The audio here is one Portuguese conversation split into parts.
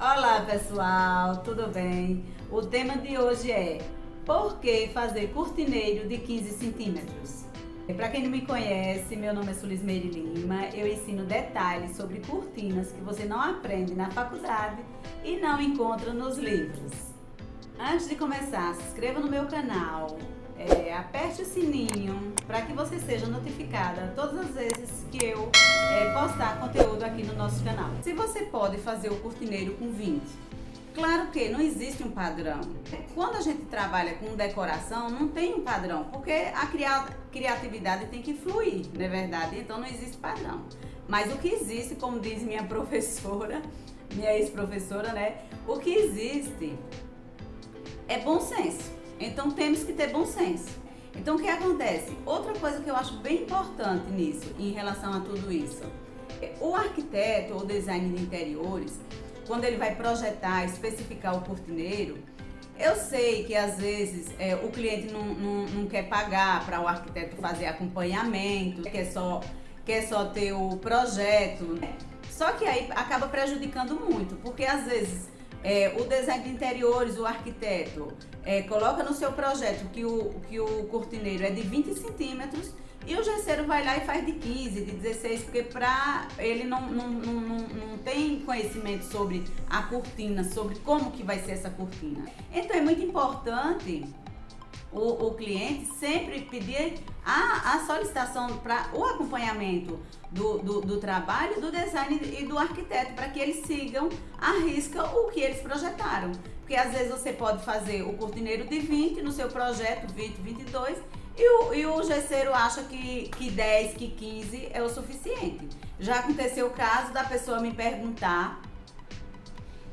Olá pessoal, tudo bem? O tema de hoje é por que fazer cortineiro de 15 centímetros? Para quem não me conhece, meu nome é Sulismeire Lima, eu ensino detalhes sobre cortinas que você não aprende na faculdade e não encontra nos livros. Antes de começar, se inscreva no meu canal, aperte o sininho para que você seja notificada todas as vezes que eu postar conteúdo aqui no nosso canal. Se você pode fazer o cortineiro com 20, claro que não existe um padrão. Quando a gente trabalha com decoração, não tem um padrão, porque a criatividade tem que fluir, não é verdade? Então não existe padrão. Mas o que existe, como diz minha professora, minha ex-professora, né? O que existe é bom senso. Então temos que ter bom senso. Então o que acontece? Outra coisa que eu acho bem importante nisso, em relação a tudo isso, o arquiteto ou design de interiores, quando ele vai projetar, especificar o cortineiro, eu sei que às vezes o cliente não quer pagar para o arquiteto fazer acompanhamento, quer só ter o projeto, né? Só que aí acaba prejudicando muito, porque às vezes o design de interiores, o arquiteto, coloca no seu projeto que o cortineiro é de 20 centímetros e o gesseiro vai lá e faz de 15, de 16, porque ele não tem conhecimento sobre a cortina, sobre como que vai ser essa cortina. Então é muito importante o cliente sempre pedir a solicitação para o acompanhamento do trabalho, do design e do arquiteto, para que eles sigam à risca o que eles projetaram. Porque às vezes você pode fazer o cortineiro de 20 no seu projeto, 20, 22, e o gesseiro acha que 10, que 15 é o suficiente. Já aconteceu o caso da pessoa me perguntar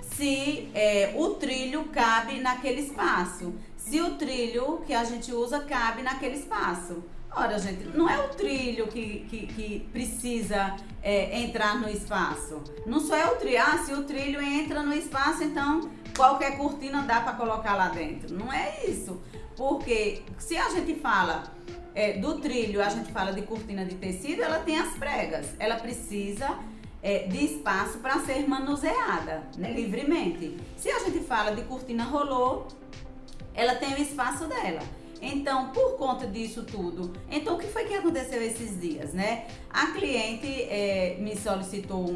se o trilho cabe naquele espaço, se o trilho que a gente usa cabe naquele espaço. Ora, gente, não é o trilho que precisa entrar no espaço. Não só é o trilho. Ah, se o trilho entra no espaço, então qualquer cortina dá para colocar lá dentro. Não é isso. Porque se a gente fala do trilho, a gente fala de cortina de tecido, ela tem as pregas. Ela precisa de espaço para ser manuseada, né, livremente. Se a gente fala de cortina rolô, ela tem o espaço dela. Então, por conta disso tudo, então o que foi que aconteceu esses dias, né? A cliente me solicitou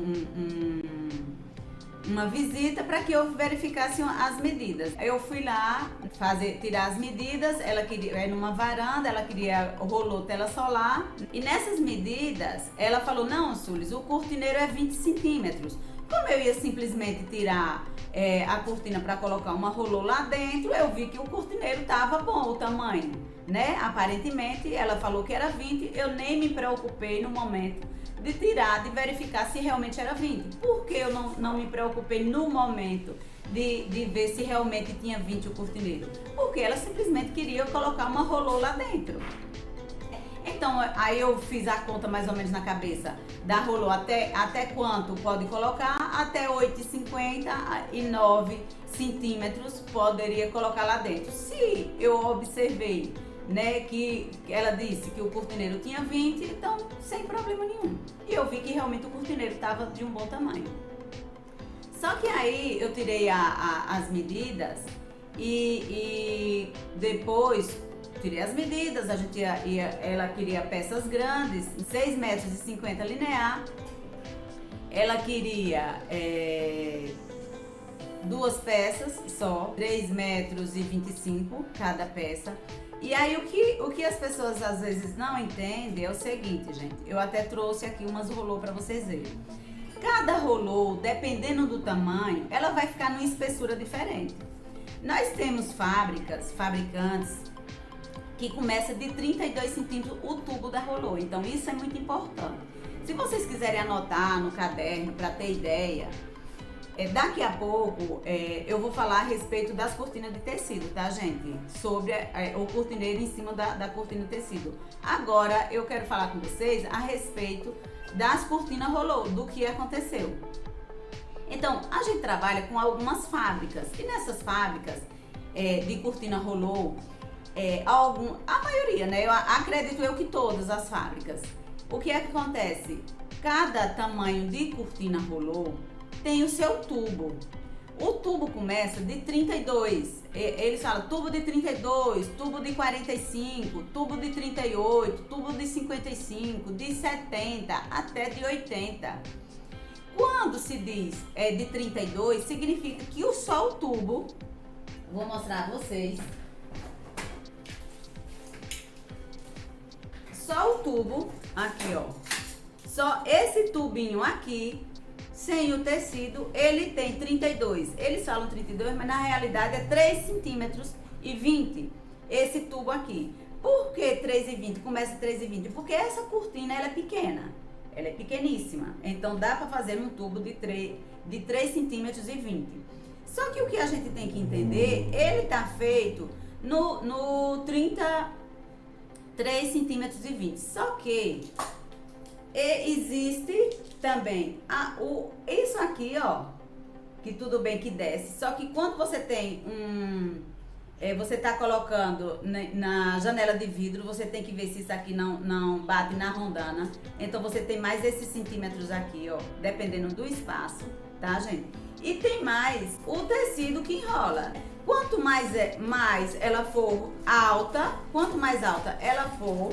uma visita para que eu verificasse as medidas. Eu fui lá tirar as medidas, ela queria numa varanda, ela queria rolô tela solar. E nessas medidas, ela falou: não, Sulis, o cortineiro é 20 centímetros. Como eu ia simplesmente tirar a cortina para colocar uma rolô lá dentro, eu vi que o cortineiro estava bom, o tamanho, né? Aparentemente, ela falou que era 20, eu nem me preocupei no momento de tirar, de verificar se realmente era 20. Por que eu não me preocupei no momento de ver se realmente tinha 20 o cortineiro? Porque ela simplesmente queria colocar uma rolô lá dentro. Então, aí eu fiz a conta mais ou menos na cabeça da rolô até quanto pode colocar, até 8,50 e 9 centímetros poderia colocar lá dentro. Se eu observei, né, que ela disse que o cortineiro tinha 20, então sem problema nenhum. E eu vi que realmente o cortineiro estava de um bom tamanho. Só que aí eu tirei as medidas e depois tirei as medidas, ela queria peças grandes, 6,50 metros linear, ela queria duas peças só, 3,25 metros cada peça. E aí o que as pessoas às vezes não entendem é o seguinte, gente, eu até trouxe aqui umas rolô para vocês verem. Cada rolô, dependendo do tamanho, ela vai ficar numa espessura diferente. Nós temos fabricantes que começa de 32 centímetros o tubo da rolô, então isso é muito importante. Se vocês quiserem anotar no caderno para ter ideia, daqui a pouco eu vou falar a respeito das cortinas de tecido, tá, gente? Sobre o cortineiro em cima da cortina de tecido. Agora eu quero falar com vocês a respeito das cortinas rolô, do que aconteceu. Então, a gente trabalha com algumas fábricas, e nessas fábricas de cortina rolô, a maioria, né? Acredito eu que todas as fábricas. O que é que acontece? Cada tamanho de cortina rolô tem o seu tubo. O tubo começa de 32, eles falam tubo de 32, tubo de 45, tubo de 38, tubo de 55, de 70 até de 80. Quando se diz de 32, significa que só o tubo, vou mostrar a vocês, só o tubo, aqui ó, só esse tubinho aqui, sem o tecido, ele tem 32. Eles falam 32, mas na realidade é 3 centímetros e 20 esse tubo aqui. Por que 3,20? Começa 3,20? Porque essa cortina ela é pequena, ela é pequeníssima. Então dá para fazer um tubo de 3 centímetros e 20. Só que o que a gente tem que entender, ele tá feito no 33 centímetros e 20. Só que existe também isso aqui, ó, que tudo bem que desce. Só que quando você tem você tá colocando na janela de vidro, você tem que ver se isso aqui não bate na rondana. Então você tem mais esses centímetros aqui, ó, dependendo do espaço, tá, gente? E tem mais o tecido que enrola. Quanto mais ela for alta, quanto mais alta ela for,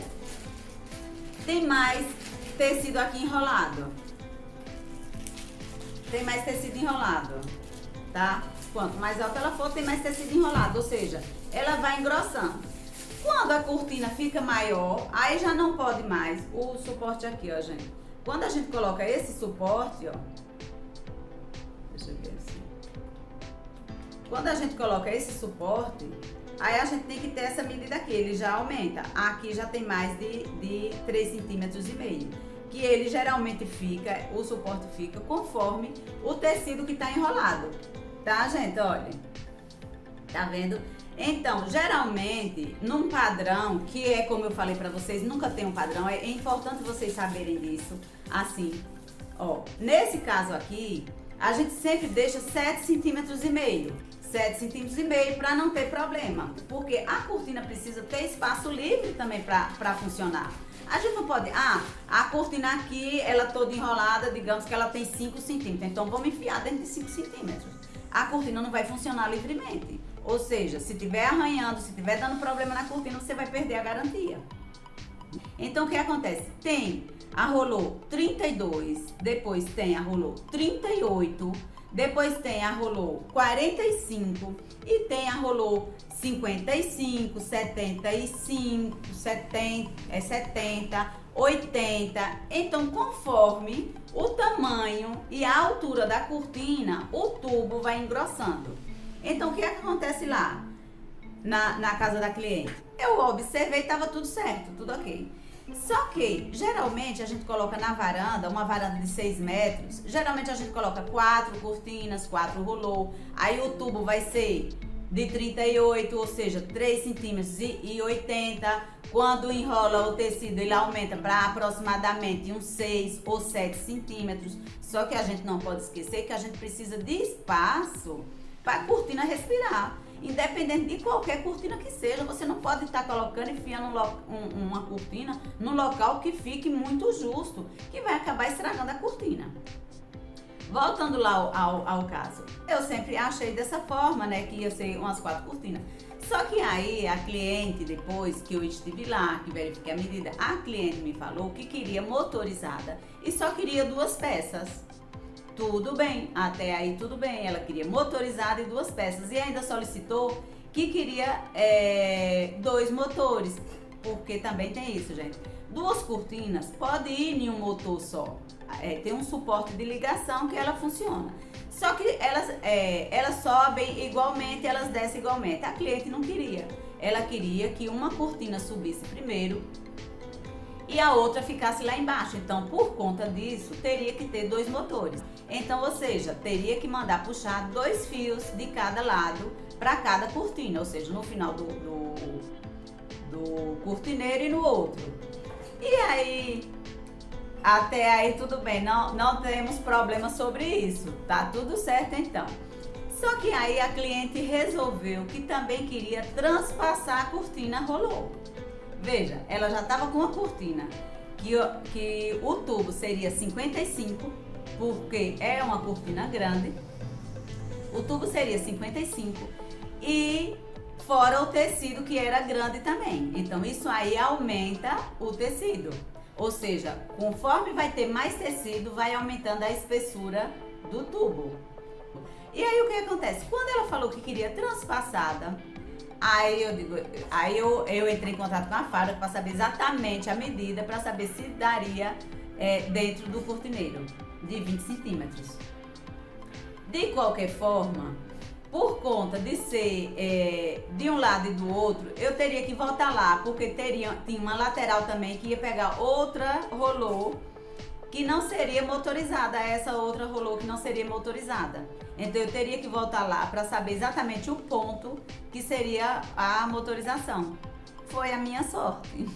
tem mais tecido aqui enrolado. Tem mais tecido enrolado, tá? Quanto mais alta ela for, tem mais tecido enrolado, ou seja, ela vai engrossando. Quando a cortina fica maior, aí já não pode mais. O suporte aqui, ó, gente. Quando a gente coloca esse suporte, ó, deixa eu ver assim. Quando a gente coloca esse suporte, aí a gente tem que ter essa medida aqui, ele já aumenta. Aqui já tem mais de 3,5 centímetros. Que ele geralmente fica, o suporte fica conforme o tecido que tá enrolado. Tá, gente? Olha. Tá vendo? Então, geralmente, num padrão, que é como eu falei pra vocês, nunca tem um padrão, é importante vocês saberem disso. Assim, ó, nesse caso aqui, a gente sempre deixa 7,5 centímetros. 7,5 centímetros para não ter problema, porque a cortina precisa ter espaço livre também para funcionar. A gente não pode, a cortina aqui, ela toda enrolada, digamos que ela tem 5 centímetros, então vamos enfiar dentro de 5 centímetros. A cortina não vai funcionar livremente, ou seja, se tiver arranhando, se tiver dando problema na cortina, você vai perder a garantia. Então o que acontece? Tem a rolô 32, depois tem a rolô 38, depois tem a rolô 45 e tem a rolô 55, 75, 70, 80. Então, conforme o tamanho e a altura da cortina, o tubo vai engrossando. Então, o que é que acontece lá na casa da cliente? Eu observei e estava tudo certo, tudo ok. Só que, geralmente, a gente coloca na varanda, uma varanda de 6 metros, geralmente a gente coloca 4 cortinas, 4 rolô, aí o tubo vai ser de 38, ou seja, 3 centímetros e 80. Quando enrola o tecido, ele aumenta para aproximadamente uns 6 ou 7 centímetros. Só que a gente não pode esquecer que a gente precisa de espaço para a cortina respirar. Independente de qualquer cortina que seja, você não pode estar colocando e enfiando uma cortina no local que fique muito justo, que vai acabar estragando a cortina. Voltando lá ao caso, eu sempre achei dessa forma, né, que ia ser umas 4 cortinas. Só que aí a cliente, depois que eu estive lá, que verifiquei a medida, a cliente me falou que queria motorizada e só queria 2 peças. Tudo bem, até aí tudo bem, ela queria motorizada e 2 peças e ainda solicitou que queria 2 motores, porque também tem isso, gente. 2 cortinas pode ir em um motor só, tem um suporte de ligação que ela funciona. Só que elas sobem igualmente, elas descem igualmente. A cliente não queria, ela queria que uma cortina subisse primeiro e a outra ficasse lá embaixo. Então, por conta disso, teria que ter 2 motores. Então, ou seja, teria que mandar puxar 2 fios de cada lado para cada cortina, ou seja, no final do cortineiro e no outro. E aí, até aí tudo bem, não temos problema sobre isso, tá tudo certo então. Só que aí a cliente resolveu que também queria transpassar a cortina rolô. Veja, ela já estava com uma cortina que o tubo seria 55, porque é uma cortina grande. O tubo seria 55 e fora o tecido que era grande também. Então isso aí aumenta o tecido. Ou seja, conforme vai ter mais tecido, vai aumentando a espessura do tubo. E aí o que acontece? Quando ela falou que queria transpassada, eu entrei em contato com a fábrica para saber exatamente a medida, para saber se daria dentro do cortineiro de 20 centímetros. De qualquer forma, por conta de ser de um lado e do outro, eu teria que voltar lá, porque tinha uma lateral também que ia pegar outra rolô que não seria motorizada, essa outra rolô que não seria motorizada. Então eu teria que voltar lá para saber exatamente o ponto que seria a motorização. Foi a minha sorte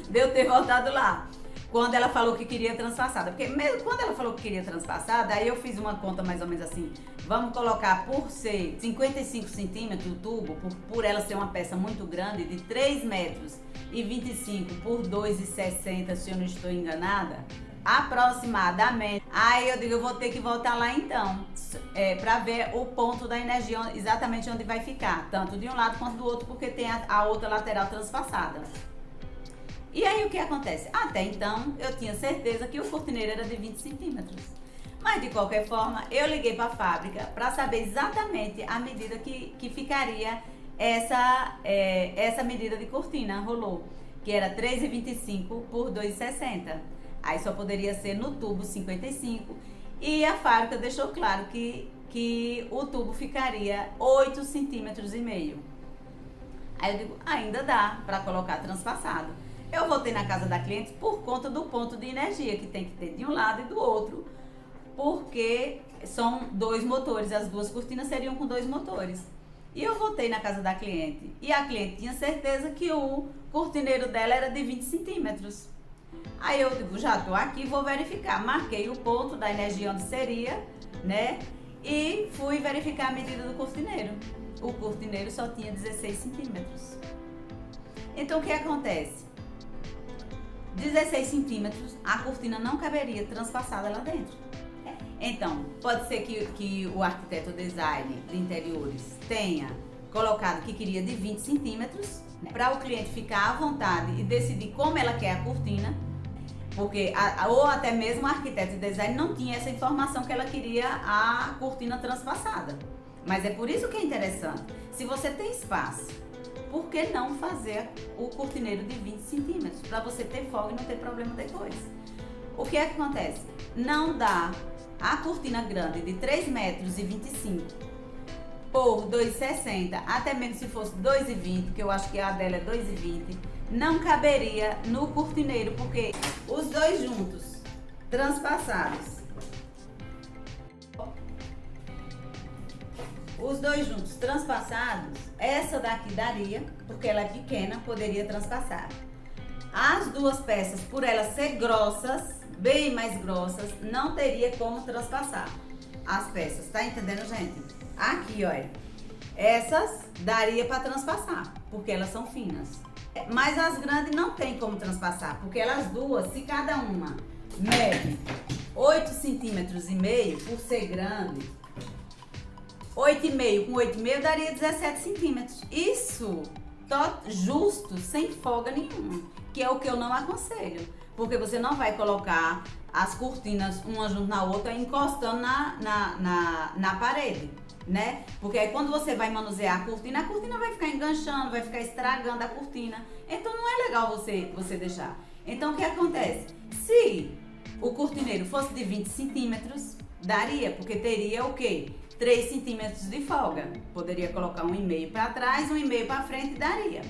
de eu ter voltado lá. Quando ela falou que queria transpassada. Porque mesmo quando ela falou que queria transpassada, aí eu fiz uma conta mais ou menos assim. Vamos colocar por ser 55 centímetros o tubo, por ela ser uma peça muito grande, de 3 metros e 25 por 2,60, se eu não estou enganada, aproximadamente. Aí eu digo, eu vou ter que voltar lá então, para ver o ponto da energia, exatamente onde vai ficar, tanto de um lado quanto do outro, porque tem a outra lateral transpassada. E aí o que acontece? Até então eu tinha certeza que o cortineiro era de 20 centímetros. Mas de qualquer forma, eu liguei para a fábrica para saber exatamente a medida que ficaria essa medida de cortina rolô, que era 3,25 por 2,60. Aí só poderia ser no tubo 55 e a fábrica deixou claro que o tubo ficaria 8,5 centímetros. Aí eu digo, ainda dá para colocar transpassado. Eu voltei na casa da cliente por conta do ponto de energia que tem que ter de um lado e do outro, porque são 2 motores, as 2 cortinas seriam com 2 motores. E eu voltei na casa da cliente e a cliente tinha certeza que o cortineiro dela era de 20 centímetros. Aí eu digo, já tô aqui, vou verificar. Marquei o ponto da energia onde seria, né? E fui verificar a medida do cortineiro. O cortineiro só tinha 16 centímetros. Então o que acontece? 16 centímetros, a cortina não caberia transpassada lá dentro. Então, pode ser que o arquiteto design de interiores tenha colocado que queria de 20 centímetros, né, para o cliente ficar à vontade e decidir como ela quer a cortina, porque ou até mesmo o arquiteto de design não tinha essa informação que ela queria a cortina transpassada. Mas é por isso que é interessante. Se você tem espaço, por que não fazer o cortineiro de 20 centímetros? Para você ter folga e não ter problema depois. O que é que acontece? Não dá a cortina grande de 3 metros e 25 por 2,60, até mesmo se fosse 2,20, que eu acho que a dela é 2,20, não caberia no cortineiro, porque os dois juntos, transpassados, essa daqui daria, porque ela é pequena, poderia transpassar. As 2 peças, por elas ser grossas, bem mais grossas, não teria como transpassar as peças, tá entendendo, gente? Aqui, olha, essas daria para transpassar, porque elas são finas. Mas as grandes não tem como transpassar, porque elas duas, se cada uma mede 8,5 centímetros por ser grande, 8,5 com 8,5 daria 17 centímetros. Isso justo, sem folga nenhuma, que é o que eu não aconselho. Porque você não vai colocar as cortinas uma junto na outra encostando na parede, né? Porque aí quando você vai manusear a cortina vai ficar enganchando, vai ficar estragando a cortina. Então não é legal você deixar. Então o que acontece? Se o cortineiro fosse de 20 centímetros, daria, porque teria o quê? 3 centímetros de folga. Poderia colocar 1,5 para trás, 1,5 para frente, daria.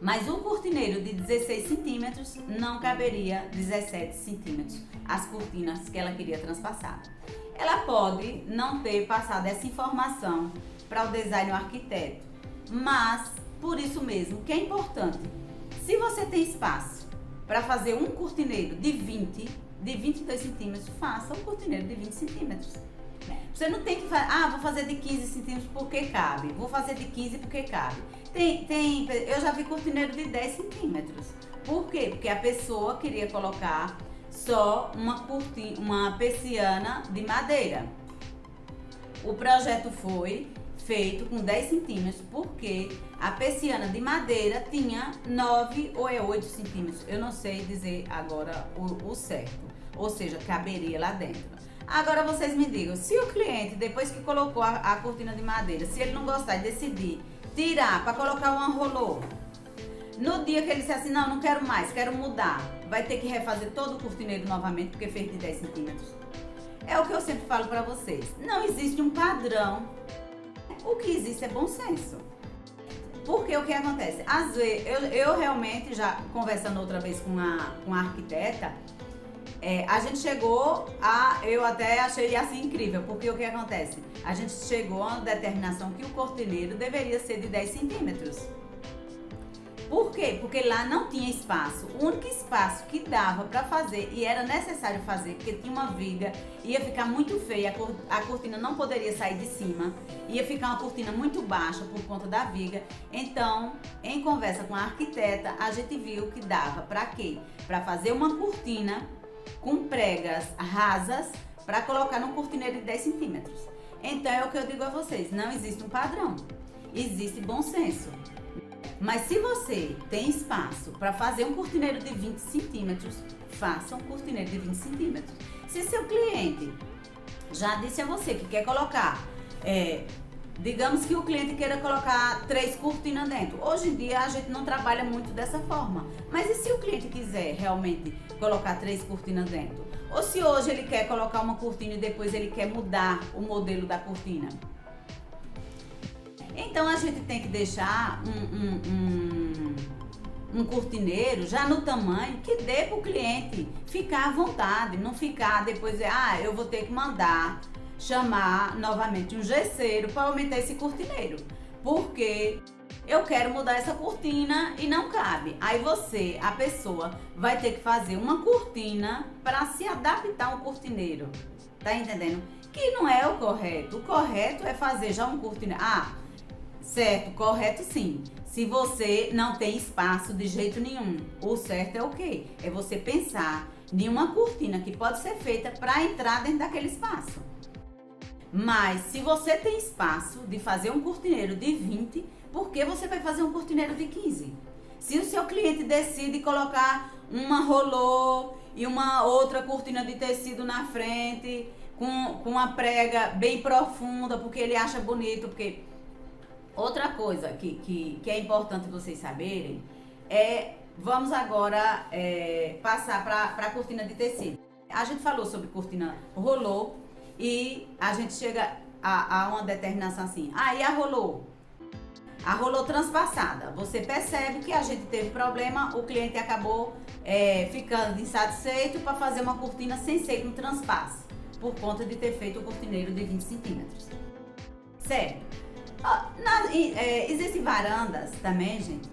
Mas um cortineiro de 16 centímetros não caberia 17 centímetros, as cortinas que ela queria transpassar. Ela pode não ter passado essa informação para o design ou arquiteto, mas por isso mesmo que é importante, se você tem espaço para fazer um cortineiro de 22 centímetros, faça um cortineiro de 20 centímetros. Você não tem que fazer, vou fazer de 15 centímetros porque cabe, vou fazer de 15 porque cabe. Eu já vi cortineiro de 10 centímetros. Por quê? Porque a pessoa queria colocar só uma persiana de madeira. O projeto foi feito com 10 centímetros, porque a persiana de madeira tinha 9 ou 8 centímetros. Eu não sei dizer agora o certo, ou seja, caberia lá dentro. Agora vocês me digam, se o cliente, depois que colocou a cortina de madeira, se ele não gostar e decidir tirar para colocar um enrolô, no dia que ele disser assim, não quero mais, quero mudar, vai ter que refazer todo o cortineiro novamente, porque fez de 10 centímetros. É o que eu sempre falo para vocês, não existe um padrão, o que existe é bom senso. Porque o que acontece? Às vezes, eu realmente, já conversando outra vez com a arquiteta, a gente chegou eu até achei assim incrível, porque o que acontece? A gente chegou a uma determinação que o cortineiro deveria ser de 10 centímetros. Por quê? Porque lá não tinha espaço. O único espaço que dava para fazer, e era necessário fazer, porque tinha uma viga, ia ficar muito feia, a cortina não poderia sair de cima, ia ficar uma cortina muito baixa por conta da viga. Então, em conversa com a arquiteta, a gente viu que dava para quê? Para fazer uma cortina com pregas rasas para colocar num cortineiro de 10 centímetros. Então, é o que eu digo a vocês, não existe um padrão, existe bom senso. Mas se você tem espaço para fazer um cortineiro de 20 centímetros, faça um cortineiro de 20 centímetros. Se seu cliente já disse a você que quer colocar, digamos que o cliente queira colocar 3 cortinas dentro. Hoje em dia a gente não trabalha muito dessa forma. Mas e se o cliente quiser realmente colocar 3 cortinas dentro? Ou se hoje ele quer colocar uma cortina e depois ele quer mudar o modelo da cortina? Então a gente tem que deixar um cortineiro já no tamanho que dê para o cliente ficar à vontade, não ficar depois, eu vou ter que mandar chamar novamente um gesseiro para aumentar esse cortineiro, porque eu quero mudar essa cortina e não cabe. Aí você, a pessoa, vai ter que fazer uma cortina para se adaptar ao cortineiro, tá entendendo? Que não é o correto. O correto é fazer já um cortineiro. Certo, correto sim. Se você não tem espaço de jeito nenhum, o certo é o quê? É você pensar em uma cortina que pode ser feita para entrar dentro daquele espaço. Mas se você tem espaço de fazer um cortineiro de 20, por que você vai fazer um cortineiro de 15? Se o seu cliente decide colocar uma rolô e uma outra cortina de tecido na frente, com uma prega bem profunda, porque ele acha bonito, porque... Outra coisa que é importante vocês saberem vamos agora passar para a cortina de tecido. A gente falou sobre cortina rolô e a gente chega a uma determinação assim, e a rolô? A rolô transpassada, você percebe que a gente teve problema, o cliente acabou ficando insatisfeito para fazer uma cortina sem ser com transpasse, por conta de ter feito o cortineiro de 20 centímetros. Certo? Existem varandas também, gente,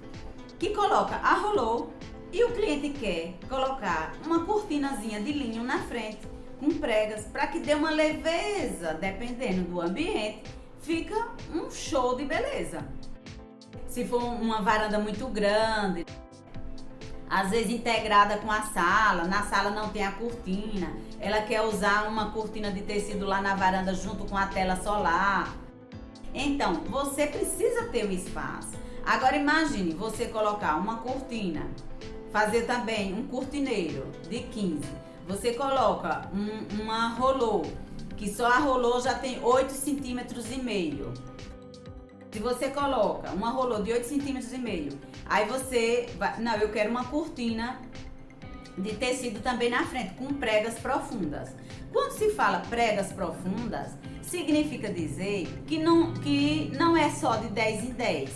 que coloca a rolô e o cliente quer colocar uma cortinazinha de linho na frente com pregas para que dê uma leveza, dependendo do ambiente, fica um show de beleza. Se for uma varanda muito grande, às vezes integrada com a sala, na sala não tem a cortina, ela quer usar uma cortina de tecido lá na varanda junto com a tela solar. Então, você precisa ter um espaço. Agora imagine você colocar uma cortina, fazer também um cortineiro de 15. Você coloca uma rolô, que só a rolô já tem 8 centímetros e meio. Se você coloca uma rolô de 8 centímetros e meio, aí você vai, não, eu quero uma cortina de tecido também na frente, com pregas profundas. Quando se fala pregas profundas, significa dizer que não é só de 10 em 10.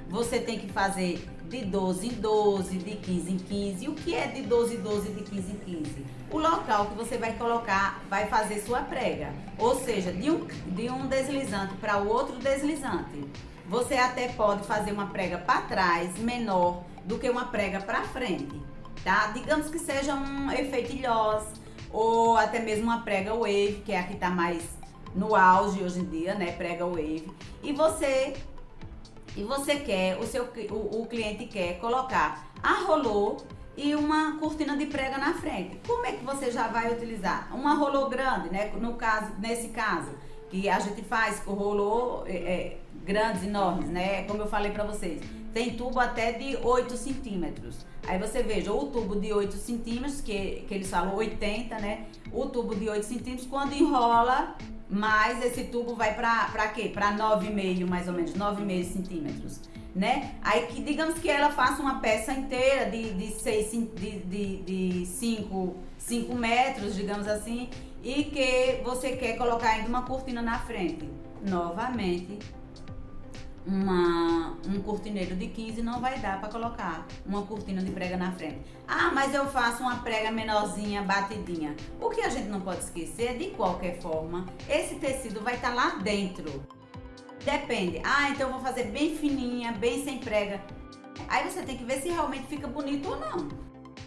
Você tem que fazer de 12 em 12, de 15 em 15. O que é de 12 em 12 e de 15 em 15? O local que você vai colocar, vai fazer sua prega. Ou seja, de um deslizante para o outro deslizante. Você até pode fazer uma prega para trás, menor do que uma prega para frente, tá? Digamos que seja um efeito ilhós, ou até mesmo uma prega wave, que é a que está mais no auge hoje em dia, né? Prega wave. E você quer, o cliente quer colocar a rolô e uma cortina de prega na frente. Como é que você já vai utilizar? Uma rolô grande, né? Nesse caso, que a gente faz com rolô grandes, enormes, né? Como eu falei pra vocês, tem tubo até de 8 centímetros. Aí você veja, o tubo de 8 centímetros, que eles falam 80, né? O tubo de 8 centímetros, quando enrola mais, esse tubo vai pra quê? Pra 9,5 mais ou menos, 9,5 centímetros, né? Aí que digamos que ela faça uma peça inteira de 5 metros, digamos assim, e que você quer colocar ainda uma cortina na frente. Novamente, um cortineiro de 15 não vai dar para colocar uma cortina de prega na frente. Ah, mas eu faço uma prega menorzinha, batidinha. O que a gente não pode esquecer é, de qualquer forma, esse tecido vai estar lá dentro. Depende. Ah, então eu vou fazer bem fininha, bem sem prega. Aí você tem que ver se realmente fica bonito ou não,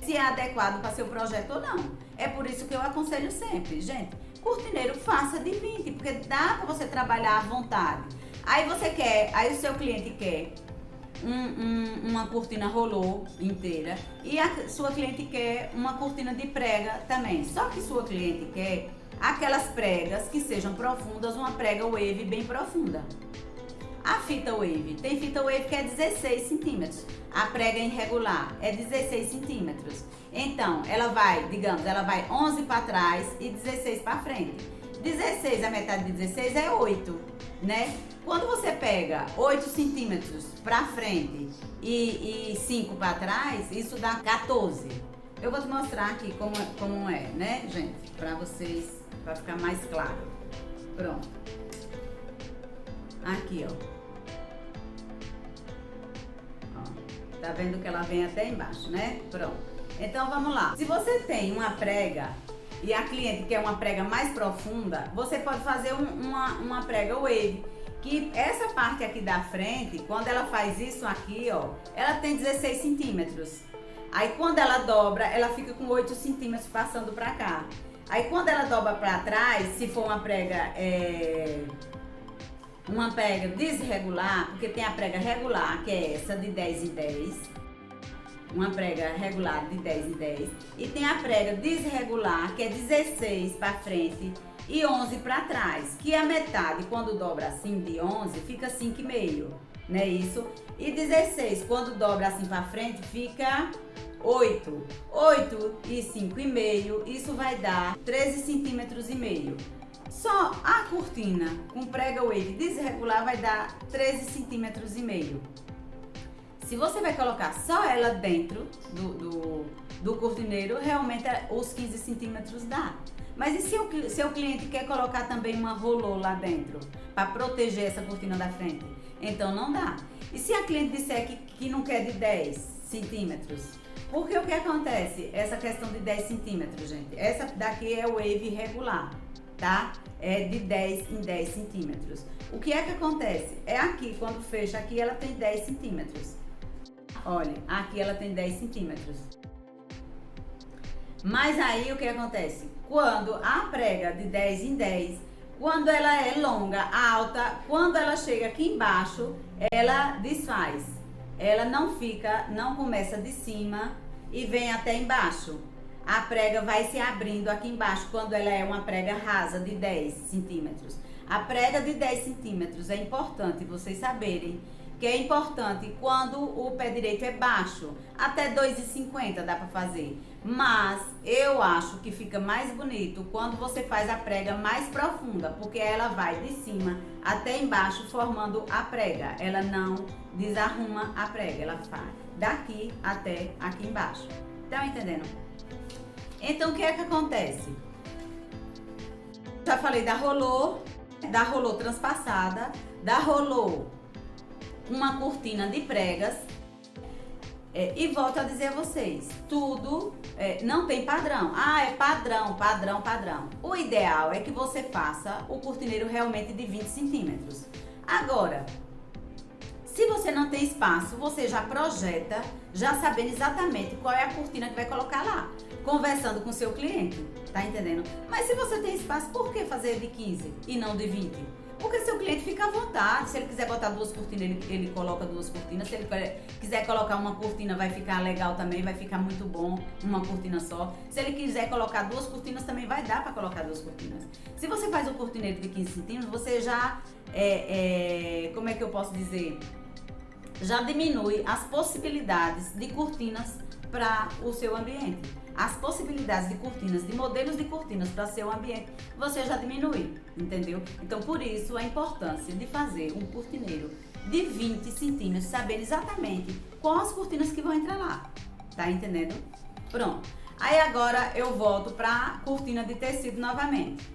se é adequado para seu projeto ou não. É por isso que eu aconselho sempre, gente, cortineiro faça de 20, porque dá para você trabalhar à vontade. Aí o seu cliente quer uma cortina rolô inteira e a sua cliente quer uma cortina de prega também. Só que sua cliente quer aquelas pregas que sejam profundas, uma prega wave bem profunda. A fita wave, tem fita wave que é 16 centímetros. A prega irregular é 16 centímetros. Então, ela vai, digamos, ela vai 11 para trás e 16 para frente. 16, a metade de 16 é 8, né? Quando você pega 8 centímetros para frente e 5 para trás, isso dá 14. Eu vou te mostrar aqui como é, né, gente? Para vocês, para ficar mais claro. Pronto. Aqui, ó. Tá vendo que ela vem até embaixo, né? Pronto. Então, vamos lá. Se você tem uma prega e a cliente quer uma prega mais profunda, você pode fazer uma prega wave. Que essa parte aqui da frente, quando ela faz isso aqui, ó, ela tem 16 centímetros. Aí, quando ela dobra, ela fica com 8 centímetros passando pra cá. Aí, quando ela dobra pra trás, se for uma prega desregular, porque tem a prega regular, que é essa de 10 em 10, uma prega regular de 10 em 10, e tem a prega desregular, que é 16 para frente e 11 para trás, que a metade, quando dobra assim de 11, fica 5,5, não é isso? E 16, quando dobra assim para frente, fica 8. 8 e 5,5, isso vai dar 13 centímetros e meio. Só a cortina com prega wave desregular vai dar 13 centímetros e meio. Se você vai colocar só ela dentro do cortineiro, realmente os 15 centímetros dá. Mas e se o seu cliente quer colocar também uma rolô lá dentro, para proteger essa cortina da frente? Então não dá. E se a cliente disser que não quer de 10 centímetros? Porque o que acontece? Essa questão de 10 centímetros, gente. Essa daqui é wave regular, tá? É de 10 em 10 centímetros. O que é que acontece? É aqui, quando fecha aqui, ela tem 10 centímetros. Olha, aqui ela tem 10 centímetros. Mas aí o que acontece? Quando a prega de 10 em 10, quando ela é longa, alta, quando ela chega aqui embaixo, ela desfaz. Ela não começa de cima e vem até embaixo. A prega vai se abrindo aqui embaixo quando ela é uma prega rasa de 10 centímetros. A prega de 10 centímetros é importante vocês saberem que é importante quando o pé direito é baixo. Até 2,50 dá para fazer. Mas eu acho que fica mais bonito quando você faz a prega mais profunda, porque ela vai de cima até embaixo formando a prega. Ela não desarruma a prega, ela faz daqui até aqui embaixo. Estão entendendo? Então, o que é que acontece? Já falei da rolô transpassada, da rolô uma cortina de pregas, e volto a dizer a vocês, tudo não tem padrão. Ah, é padrão. O ideal é que você faça o cortineiro realmente de 20 centímetros. Agora, se você não tem espaço, você já projeta, já sabendo exatamente qual é a cortina que vai colocar lá, conversando com o seu cliente, tá entendendo? Mas se você tem espaço, por que fazer de 15 e não de 20? Porque seu cliente fica à vontade. Se ele quiser botar 2 cortinas, ele coloca 2 cortinas. Se ele quiser colocar uma cortina, vai ficar legal também, vai ficar muito bom uma cortina só. Se ele quiser colocar 2 cortinas, também vai dar para colocar 2 cortinas. Se você faz um cortineiro de 15 centímetros, você já, como é que eu posso dizer? Já diminui as possibilidades de cortinas para o seu ambiente. As possibilidades de cortinas, de modelos de cortinas para seu ambiente, você já diminui, entendeu? Então, por isso, a importância de fazer um cortineiro de 20 centímetros, saber exatamente quais cortinas que vão entrar lá, tá entendendo? Pronto. Aí agora eu volto para a cortina de tecido novamente.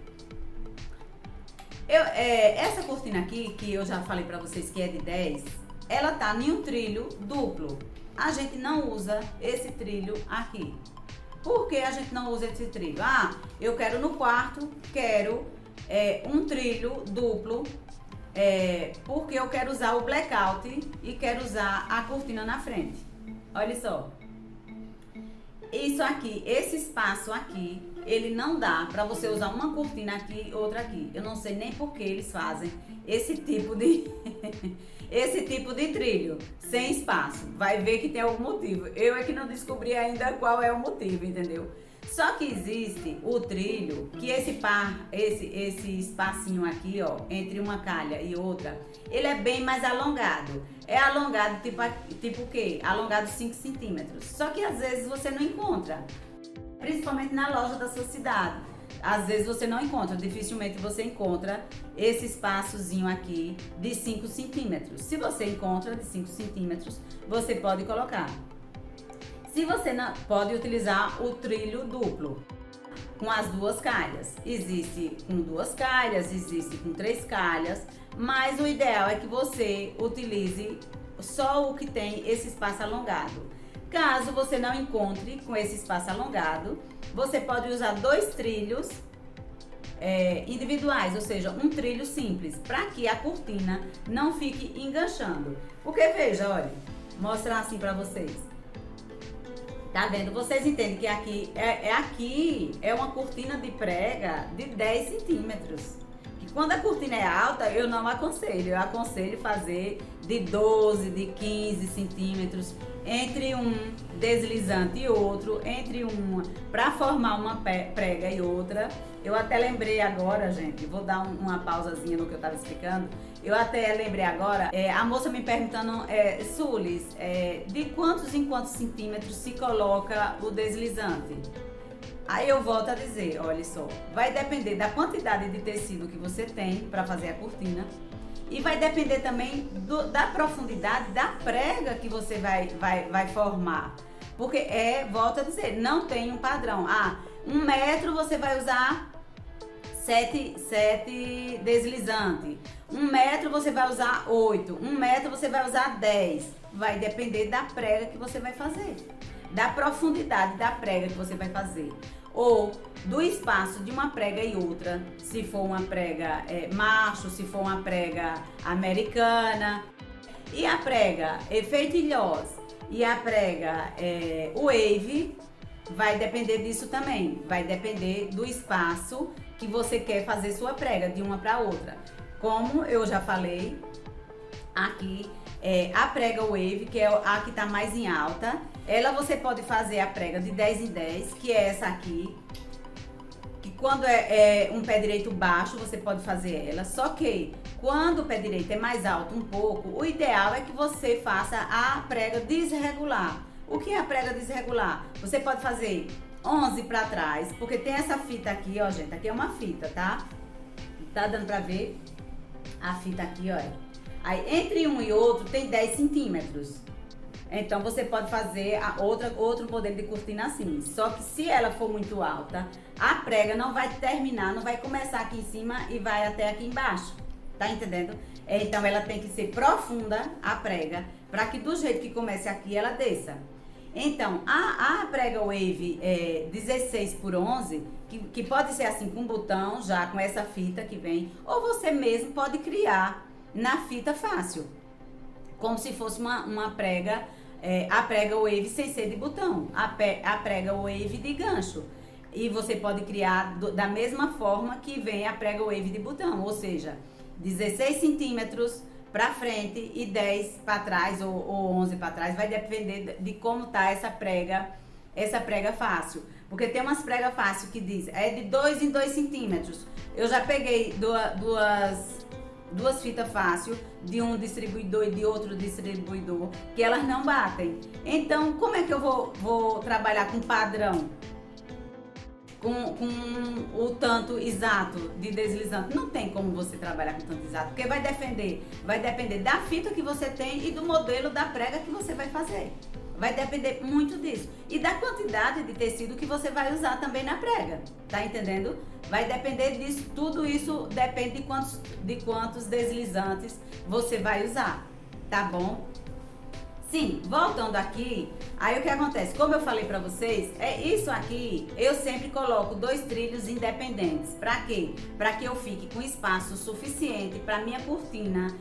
Essa cortina aqui, que eu já falei para vocês que é de 10, ela tá em um trilho duplo. A gente não usa esse trilho aqui. Por que a gente não usa esse trilho? Ah, eu quero no quarto, quero um trilho duplo, porque eu quero usar o blackout e quero usar a cortina na frente. Olha só. Isso aqui, esse espaço aqui, ele não dá para você usar uma cortina aqui e outra aqui. Eu não sei nem por que eles fazem esse tipo de esse tipo de trilho sem espaço. Vai ver que tem algum motivo. Eu é que não descobri ainda qual é o motivo, entendeu? Só que existe o trilho, que esse espacinho aqui, ó, entre uma calha e outra, ele é bem mais alongado. É alongado tipo o quê? Alongado 5 centímetros. Só que às vezes você não encontra, principalmente na loja da sua cidade. Às vezes você não encontra, dificilmente você encontra esse espaçozinho aqui de 5 centímetros. Se você encontra de 5 centímetros, você pode colocar. Se você não, pode utilizar o trilho duplo, com as 2 calhas. Existe com 2 calhas, existe com 3 calhas, mas o ideal é que você utilize só o que tem esse espaço alongado. Caso você não encontre com esse espaço alongado, você pode usar 2 trilhos individuais, ou seja, um trilho simples, para que a cortina não fique enganchando. Porque veja, olha, mostrar assim para vocês. Tá vendo? Vocês entendem que aqui é uma cortina de prega de 10 centímetros. Que quando a cortina é alta, eu não aconselho. Eu aconselho fazer de 12, de 15 centímetros, entre um deslizante e outro, para formar uma prega e outra. Eu até lembrei agora, gente, vou dar uma pausazinha no que eu estava explicando. Eu até lembrei agora, a moça me perguntando, Sulis, de quantos em quantos centímetros se coloca o deslizante? Aí eu volto a dizer, olha só, vai depender da quantidade de tecido que você tem para fazer a cortina e vai depender também da profundidade da prega que você vai formar. Porque volto a dizer, não tem um padrão. 1 metro você vai usar 7 deslizantes. 1 metro você vai usar 8. 1 metro você vai usar 10. Vai depender da prega que você vai fazer. Da profundidade da prega que você vai fazer. Ou do espaço de uma prega e outra. Se for uma prega macho, se for uma prega americana. E a prega efeito ilhós e a prega wave, vai depender disso também. Vai depender do espaço que você quer fazer sua prega de uma para outra. Como eu já falei, aqui a prega wave, que é a que está mais em alta, ela você pode fazer a prega de 10 em 10, que é essa aqui, que quando é um pé direito baixo, você pode fazer ela, só que quando o pé direito é mais alto um pouco, o ideal é que você faça a prega desregular. O que é a prega desregular? Você pode fazer 11 para trás, porque tem essa fita aqui, ó, gente, aqui é uma fita, tá? Tá dando pra ver a fita aqui, olha. Aí, entre um e outro, tem 10 centímetros. Então, você pode fazer outro modelo de cortina assim. Só que se ela for muito alta, a prega não vai terminar, não vai começar aqui em cima e vai até aqui embaixo. Tá entendendo? Então, ela tem que ser profunda, a prega, para que do jeito que comece aqui, ela desça. Então, a prega wave 16 por 11, que pode ser assim com botão, já com essa fita que vem, ou você mesmo pode criar na fita fácil, como se fosse uma prega, a prega wave sem ser de botão, a prega wave de gancho. E você pode criar da mesma forma que vem a prega wave de botão, ou seja, 16 centímetros para frente e 10 para trás ou 11 para trás, vai depender de como tá essa prega fácil. Porque tem umas pregas fácil que diz, é de 2 em 2 centímetros. Eu já peguei duas fitas fácil de um distribuidor e de outro distribuidor, que elas não batem. Então, como é que eu vou trabalhar com padrão? Com o tanto exato de deslizante? Não tem como você trabalhar com tanto exato, porque vai depender da fita que você tem e do modelo da prega que você vai fazer. Vai depender muito disso. E da quantidade de tecido que você vai usar também na prega. Tá entendendo? Vai depender disso. Tudo isso depende de quantos deslizantes você vai usar. Tá bom? Sim, voltando aqui, aí o que acontece? Como eu falei pra vocês, é isso aqui, eu sempre coloco 2 trilhos independentes. Pra quê? Pra que eu fique com espaço suficiente pra minha cortina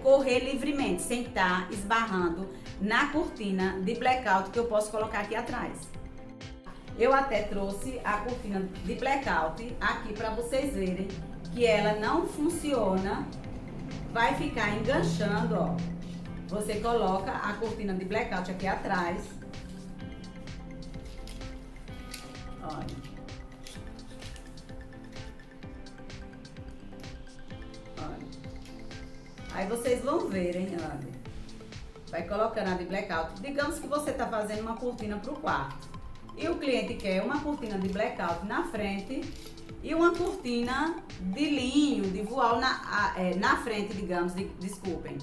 correr livremente, sem estar esbarrando na cortina de blackout que eu posso colocar aqui atrás. Eu até trouxe a cortina de blackout aqui para vocês verem que ela não funciona, vai ficar enganchando, ó. Você coloca a cortina de blackout aqui atrás, olha. Aí vocês vão ver, hein, olha. Vai colocando a de blackout. Digamos que você tá fazendo uma cortina pro quarto. E o cliente quer uma cortina de blackout na frente e uma cortina de linho, de voal na frente, digamos, desculpem.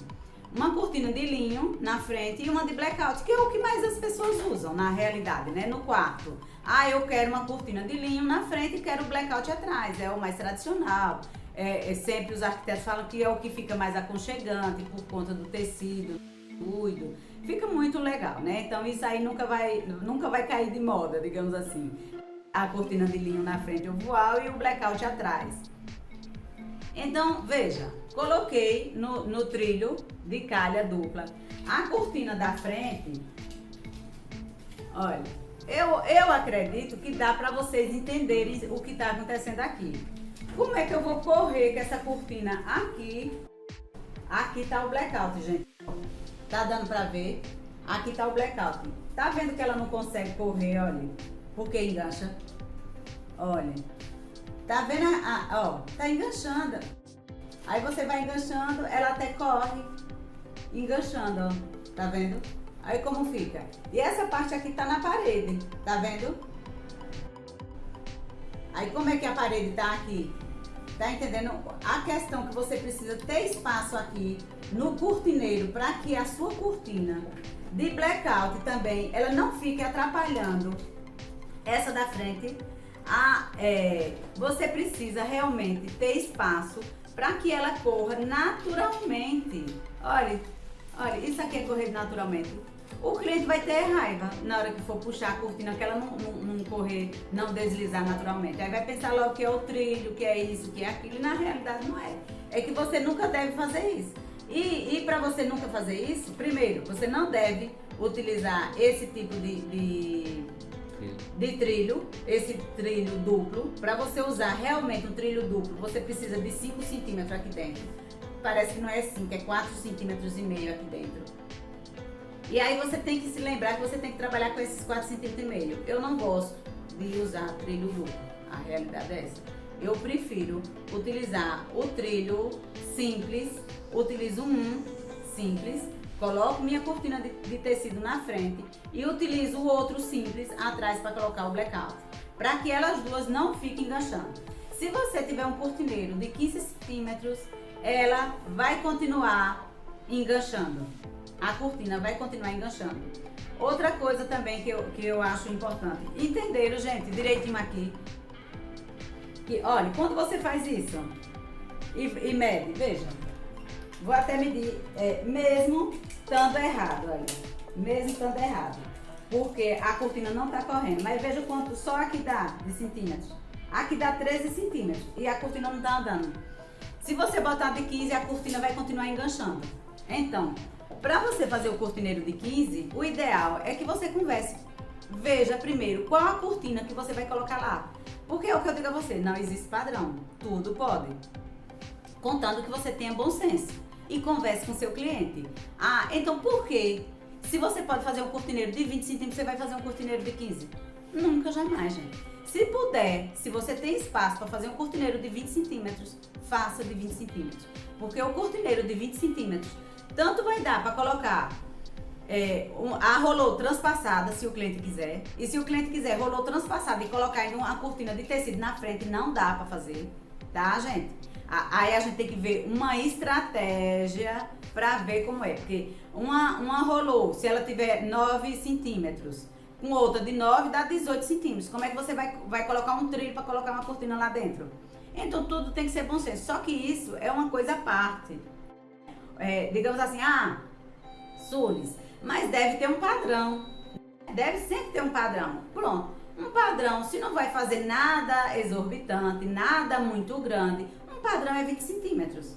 Uma cortina de linho na frente e uma de blackout, que é o que mais as pessoas usam na realidade, né, no quarto. Ah, eu quero uma cortina de linho na frente e quero o blackout atrás, é o mais tradicional. Sempre os arquitetos falam que é o que fica mais aconchegante por conta do tecido, fluido. Fica muito legal, né? Então isso aí nunca vai cair de moda, digamos assim. A cortina de linho na frente, o voal e o blackout atrás. Então, veja, coloquei no trilho de calha dupla. A cortina da frente, olha, eu acredito que dá para vocês entenderem o que está acontecendo aqui. Como é que eu vou correr com essa cortina aqui? Aqui tá o blackout, gente. Tá dando pra ver? Aqui tá o blackout. Tá vendo que ela não consegue correr, olha? Porque engancha. Olha. Tá vendo? Ó, tá enganchando. Aí você vai enganchando, ela até corre. Enganchando, ó. Tá vendo? Aí como fica? E essa parte aqui tá na parede. Tá vendo? Aí como é que a parede tá aqui? Tá entendendo? A questão que você precisa ter espaço aqui no cortineiro para que a sua cortina de blackout também, ela não fique atrapalhando essa da frente. Você precisa realmente ter espaço para que ela corra naturalmente. Olha, isso aqui é correr naturalmente. O cliente vai ter raiva na hora que for puxar a cortina, que ela não correr, não deslizar naturalmente. Aí vai pensar logo que é o trilho, que é isso, que é aquilo, e na realidade não é. É que você nunca deve fazer isso. E para você nunca fazer isso, primeiro, você não deve utilizar esse tipo de trilho, esse trilho duplo. Para você usar realmente um trilho duplo, você precisa de 5 centímetros aqui dentro. Parece que não é 5, é 4,5 centímetros aqui dentro. E aí você tem que se lembrar que você tem que trabalhar com esses 4,5 centímetros. Eu não gosto de usar trilho duplo, a realidade é essa. Eu prefiro utilizar o trilho simples, utilizo um simples, coloco minha cortina de tecido na frente e utilizo o outro simples atrás para colocar o blackout, para que elas duas não fiquem enganchando. Se você tiver um cortineiro de 15 centímetros, ela vai continuar enganchando. A cortina vai continuar enganchando. Outra coisa também que eu acho importante, entenderam, gente, direitinho aqui, que olha, quando você faz isso e mede, veja, vou até medir, mesmo estando errado, olha, mesmo estando errado, porque a cortina não tá correndo, mas veja quanto só aqui dá de centímetros. Aqui dá 13 centímetros e a cortina não tá andando. Se você botar de 15, a cortina vai continuar enganchando. Então, para você fazer o cortineiro de 15, o ideal é que você converse. Veja primeiro qual a cortina que você vai colocar lá. Porque é o que eu digo a você, não existe padrão, tudo pode. Contando que você tenha bom senso e converse com seu cliente. Ah, então por quê? Se você pode fazer um cortineiro de 20 centímetros, você vai fazer um cortineiro de 15? Nunca, jamais, gente. Se puder, se você tem espaço para fazer um cortineiro de 20 centímetros, faça de 20 centímetros. Porque o cortineiro de 20 centímetros, tanto vai dar para colocar a rolô transpassada, se o cliente quiser. E se o cliente quiser rolô transpassada e colocar ainda uma cortina de tecido na frente, não dá para fazer, tá, gente? Aí a gente tem que ver uma estratégia para ver como é. Porque uma rolô, se ela tiver 9 centímetros, com outra de 9 dá 18 centímetros. Como é que você vai colocar um trilho para colocar uma cortina lá dentro? Então tudo tem que ser bom senso. Só que isso é uma coisa à parte. Digamos assim, Sulis, mas deve ter um padrão. Deve sempre ter um padrão. Pronto. Um padrão, se não vai fazer nada exorbitante, nada muito grande, um padrão é 20 centímetros.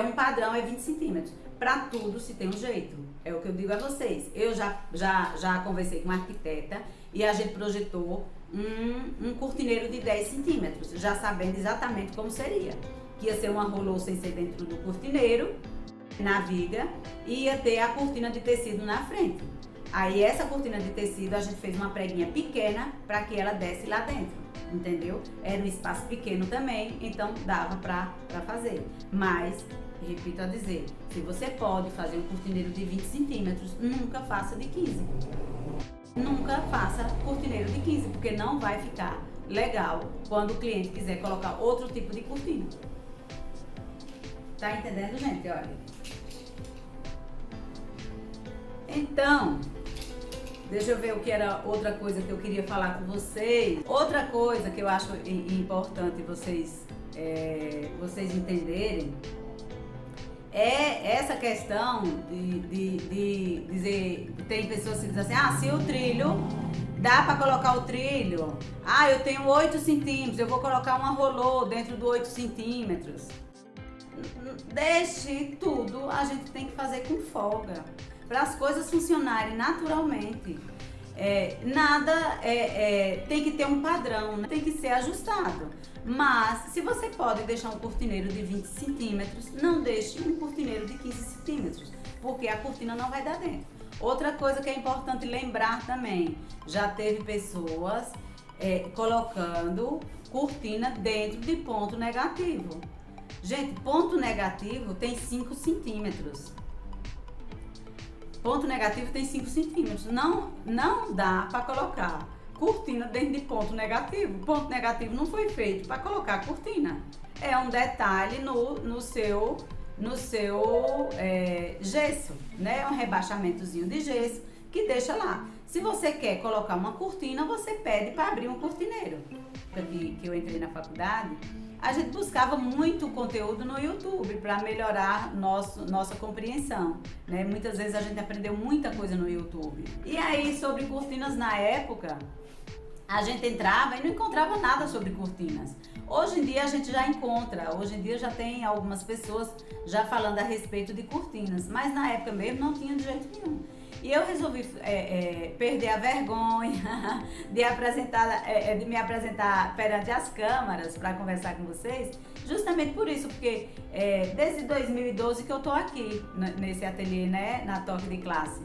Um padrão é 20 centímetros. Para tudo se tem um jeito. É o que eu digo a vocês. Eu já conversei com uma arquiteta e a gente projetou um cortineiro de 10 centímetros, já sabendo exatamente como seria. Que ia ser uma rolô sem ser dentro do cortineiro, na viga, e ia ter a cortina de tecido na frente. Aí essa cortina de tecido a gente fez uma preguinha pequena para que ela desse lá dentro, entendeu? Era um espaço pequeno também, então dava para fazer. Mas, repito a dizer, se você pode fazer um cortineiro de 20 centímetros, nunca faça de 15. Nunca faça cortineiro de 15, porque não vai ficar legal quando o cliente quiser colocar outro tipo de cortina. Tá entendendo, gente? Olha. Então, deixa eu ver o que era outra coisa que eu queria falar com vocês. Outra coisa que eu acho importante vocês entenderem é essa questão de dizer, tem pessoas que dizem assim, se o trilho, dá para colocar o trilho, eu tenho 8 centímetros, eu vou colocar uma rolô dentro do 8 centímetros. Deixe tudo, a gente tem que fazer com folga, para as coisas funcionarem naturalmente. Tem que ter um padrão, né? Tem que ser ajustado. Mas, se você pode deixar um cortineiro de 20 centímetros, não deixe um cortineiro de 15 centímetros, porque a cortina não vai dar dentro. Outra coisa que é importante lembrar também, já teve pessoas colocando cortina dentro de ponto negativo. Gente, ponto negativo tem 5 centímetros. Ponto negativo tem 5 centímetros. Não dá para colocar cortina dentro de ponto negativo. Ponto negativo não foi feito para colocar cortina. É um detalhe no seu gesso, né? Um rebaixamentozinho de gesso que deixa lá. Se você quer colocar uma cortina, você pede para abrir um cortineiro. Que eu entrei na faculdade, a gente buscava muito conteúdo no YouTube para melhorar nossa compreensão, né? Muitas vezes a gente aprendeu muita coisa no YouTube. E aí, sobre cortinas na época, a gente entrava e não encontrava nada sobre cortinas. Hoje em dia a gente já encontra, hoje em dia já tem algumas pessoas já falando a respeito de cortinas, mas na época mesmo não tinha de jeito nenhum. E eu resolvi perder a vergonha de me apresentar perante as câmaras para conversar com vocês, justamente por isso, porque desde 2012 que eu tô aqui nesse ateliê, né, na Toque de Classe.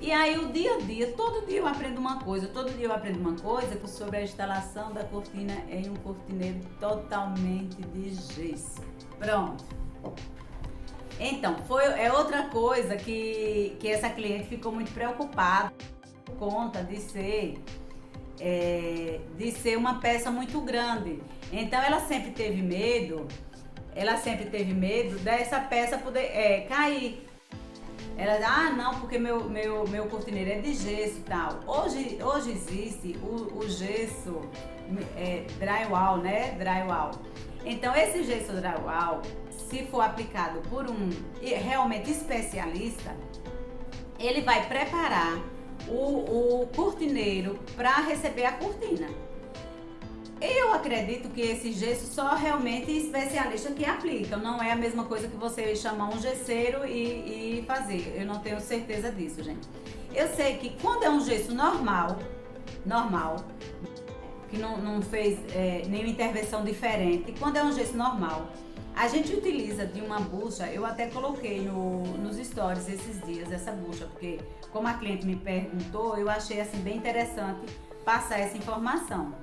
E aí o dia a dia, todo dia eu aprendo uma coisa, sobre a instalação da cortina em um cortineiro totalmente de gesso. Pronto. Então, é outra coisa que essa cliente ficou muito preocupada por conta de ser uma peça muito grande. Então, ela sempre teve medo dessa peça poder cair. Ela não, porque meu cortineiro é de gesso e tal. Hoje existe o gesso drywall, né? Drywall. Então, esse gesso drywall, se for aplicado por um realmente especialista, ele vai preparar o cortineiro para receber a cortina. Eu acredito que esse gesso só realmente especialista que aplica. Não é a mesma coisa que você chamar um gesseiro e fazer. Eu não tenho certeza disso, gente. Eu sei que quando é um gesso normal, que não fez nenhuma intervenção diferente. Quando é um gesso normal, a gente utiliza de uma bucha. Eu até coloquei nos stories esses dias essa bucha, porque como a cliente me perguntou, eu achei assim bem interessante passar essa informação.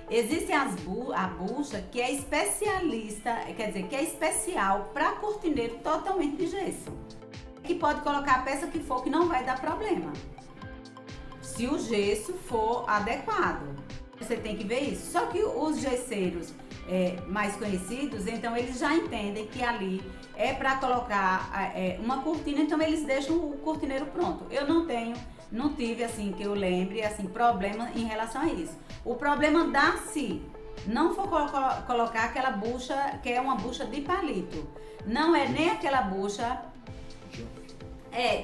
Existe a bucha que é especialista, quer dizer, que é especial para cortineiro totalmente de gesso, que pode colocar a peça que for, que não vai dar problema, se o gesso for adequado. Você tem que ver isso. Só que os gesseiros mais conhecidos, então eles já entendem que ali é para colocar uma cortina, então eles deixam o cortineiro pronto. Eu não tive assim, que eu lembre, assim, problema em relação a isso. O problema dá se não for colocar aquela bucha, que é uma bucha de palito. Não é nem aquela bucha,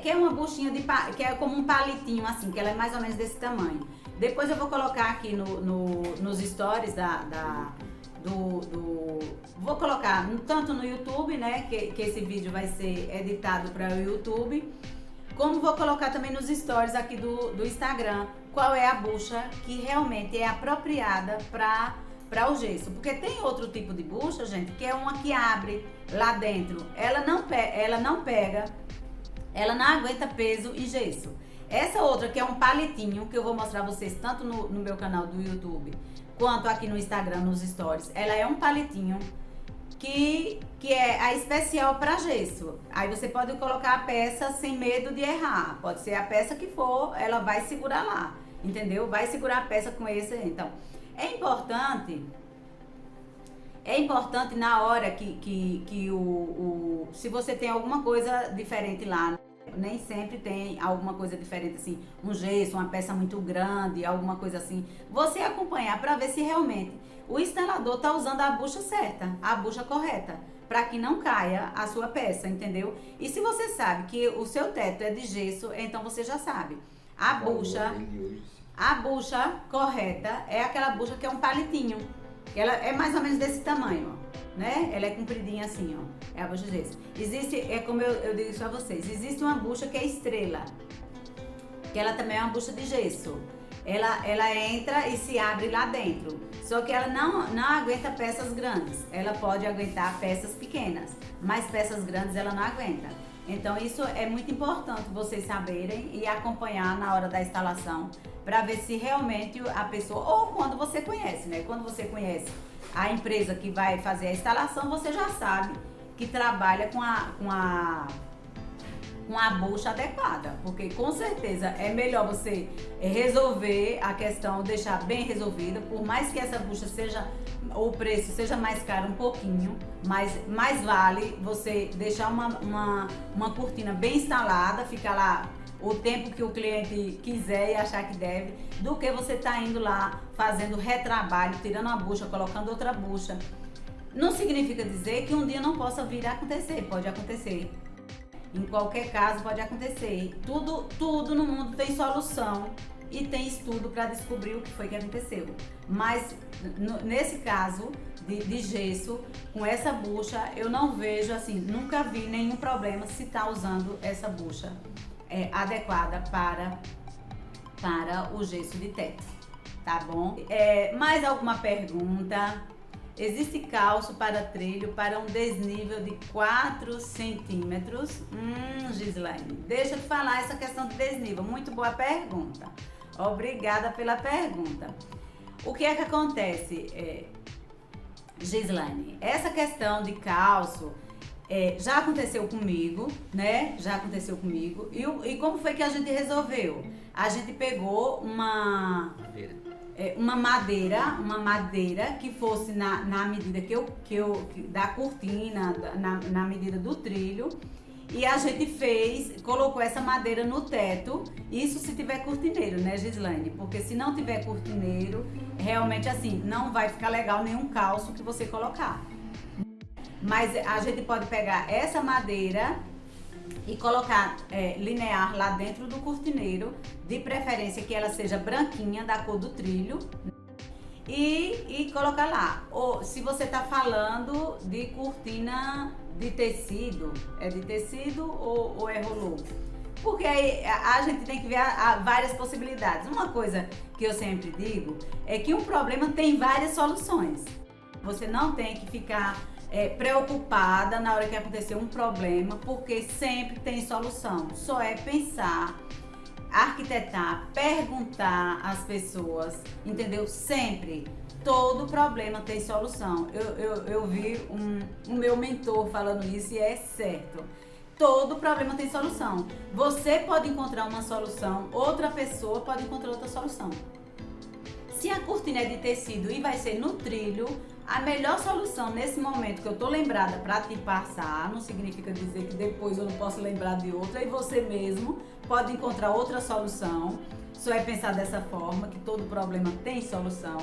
que é uma buchinha que é como um palitinho assim, que ela é mais ou menos desse tamanho. Depois eu vou colocar aqui nos stories vou colocar tanto no YouTube, né, que esse vídeo vai ser editado para o YouTube, como vou colocar também nos stories aqui do Instagram, qual é a bucha que realmente é apropriada para o gesso. Porque tem outro tipo de bucha, gente, que é uma que abre lá dentro, ela não pega, ela não aguenta peso e gesso. Essa outra que é um palitinho, que eu vou mostrar a vocês tanto no meu canal do YouTube, quanto aqui no Instagram, nos stories, ela é um palitinho que é a especial para gesso. Aí você pode colocar a peça sem medo de errar. Pode ser a peça que for, ela vai segurar lá, entendeu? Vai segurar a peça com esse. Então, é importante na hora se você tem alguma coisa diferente lá, nem sempre tem alguma coisa diferente assim, um gesso, uma peça muito grande, alguma coisa assim, você acompanhar para ver se realmente o instalador está usando a bucha certa, a bucha correta, para que não caia a sua peça, entendeu? E se você sabe que o seu teto é de gesso, então você já sabe. A bucha correta é aquela bucha que é um palitinho, que ela é mais ou menos desse tamanho, ó, né? Ela é compridinha assim, ó. É a bucha de gesso. Existe, como eu digo isso a vocês, existe uma bucha que é estrela, que ela também é uma bucha de gesso. Ela entra e se abre lá dentro. Só que ela não aguenta peças grandes. Ela pode aguentar peças pequenas, mas peças grandes ela não aguenta. Então isso é muito importante vocês saberem e acompanhar na hora da instalação, para ver se realmente a pessoa, ou quando você conhece, né? Quando você conhece a empresa que vai fazer a instalação, você já sabe que trabalha com a bucha adequada, porque com certeza é melhor você resolver a questão, deixar bem resolvida, por mais que essa bucha o preço seja mais caro um pouquinho, mas mais vale você deixar uma cortina bem instalada, ficar lá o tempo que o cliente quiser e achar que deve, do que você tá indo lá fazendo retrabalho, tirando uma bucha, colocando outra bucha. Não significa dizer que um dia não possa vir a acontecer, pode acontecer. Em qualquer caso pode acontecer. Tudo no mundo tem solução e tem estudo para descobrir o que foi que aconteceu. Mas nesse caso de gesso, com essa bucha, eu não vejo assim, nunca vi nenhum problema se tá usando essa bucha adequada para o gesso de teto, tá bom? Mais alguma pergunta? Existe calço para trilho para um desnível de 4 centímetros? Gislaine, deixa eu te falar essa questão de desnível. Muito boa pergunta. Obrigada pela pergunta. O que é que acontece, Gislaine? Essa questão de calço já aconteceu comigo, né? Já aconteceu comigo. E como foi que a gente resolveu? A gente pegou uma madeira que fosse na medida da cortina, na medida do trilho, e a gente colocou essa madeira no teto. Isso se tiver cortineiro, né, Gislaine? Porque se não tiver cortineiro, realmente assim, não vai ficar legal nenhum calço que você colocar. Mas a gente pode pegar essa madeira e colocar linear lá dentro do cortineiro, de preferência que ela seja branquinha, da cor do trilho, e colocar lá. Ou se você tá falando de cortina de tecido, é de tecido ou é rolô? Porque aí a gente tem que ver várias possibilidades. Uma coisa que eu sempre digo é que um problema tem várias soluções. Você não tem que ficar preocupada na hora que acontecer um problema, porque sempre tem solução. Só é pensar, arquitetar, perguntar às pessoas, entendeu? Sempre. Todo problema tem solução. Eu vi um meu mentor falando isso e é certo. Todo problema tem solução. Você pode encontrar uma solução, outra pessoa pode encontrar outra solução. Se a cortina é de tecido e vai ser no trilho, a melhor solução nesse momento que eu tô lembrada para te passar, não significa dizer que depois eu não posso lembrar de outra, e você mesmo pode encontrar outra solução. Só é pensar dessa forma, que todo problema tem solução.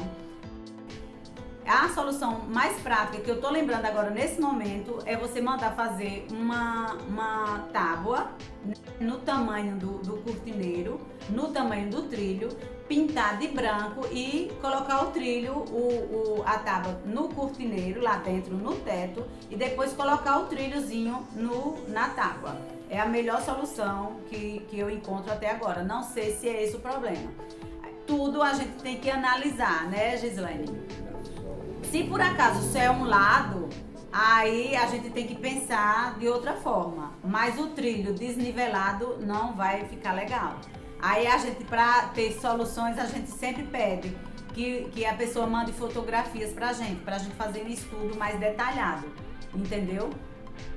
A solução mais prática que eu tô lembrando agora nesse momento é você mandar fazer uma tábua no tamanho do cortineiro, no tamanho do trilho, pintar de branco e colocar o trilho, a tábua no cortineiro, lá dentro no teto, e depois colocar o trilhozinho na tábua. É a melhor solução que eu encontro até agora. Não sei se é esse o problema. Tudo a gente tem que analisar, né, Gislaine? Se por acaso isso é um lado, aí a gente tem que pensar de outra forma. Mas o trilho desnivelado não vai ficar legal. Aí a gente, para ter soluções, a gente sempre pede que a pessoa mande fotografias pra gente fazer um estudo mais detalhado, entendeu?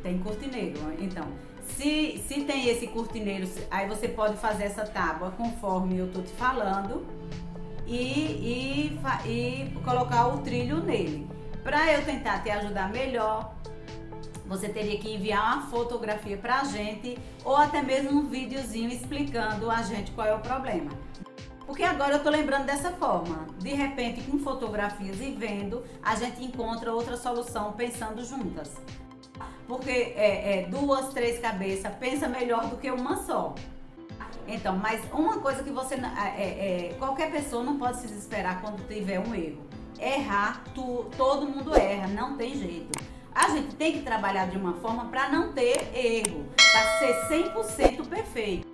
Tem cortineiro, então. Se tem esse cortineiro, aí você pode fazer essa tábua conforme eu tô te falando e colocar o trilho nele. Para eu tentar te ajudar melhor, você teria que enviar uma fotografia pra gente ou até mesmo um videozinho explicando a gente qual é o problema. Porque agora eu tô lembrando dessa forma. De repente, com fotografias e vendo, a gente encontra outra solução pensando juntas. Porque duas, três cabeças pensa melhor do que uma só. Então, mas uma coisa que você qualquer pessoa não pode se desesperar quando tiver um erro. Errar, todo mundo erra, não tem jeito. A gente tem que trabalhar de uma forma para não ter erro, para ser 100% perfeito.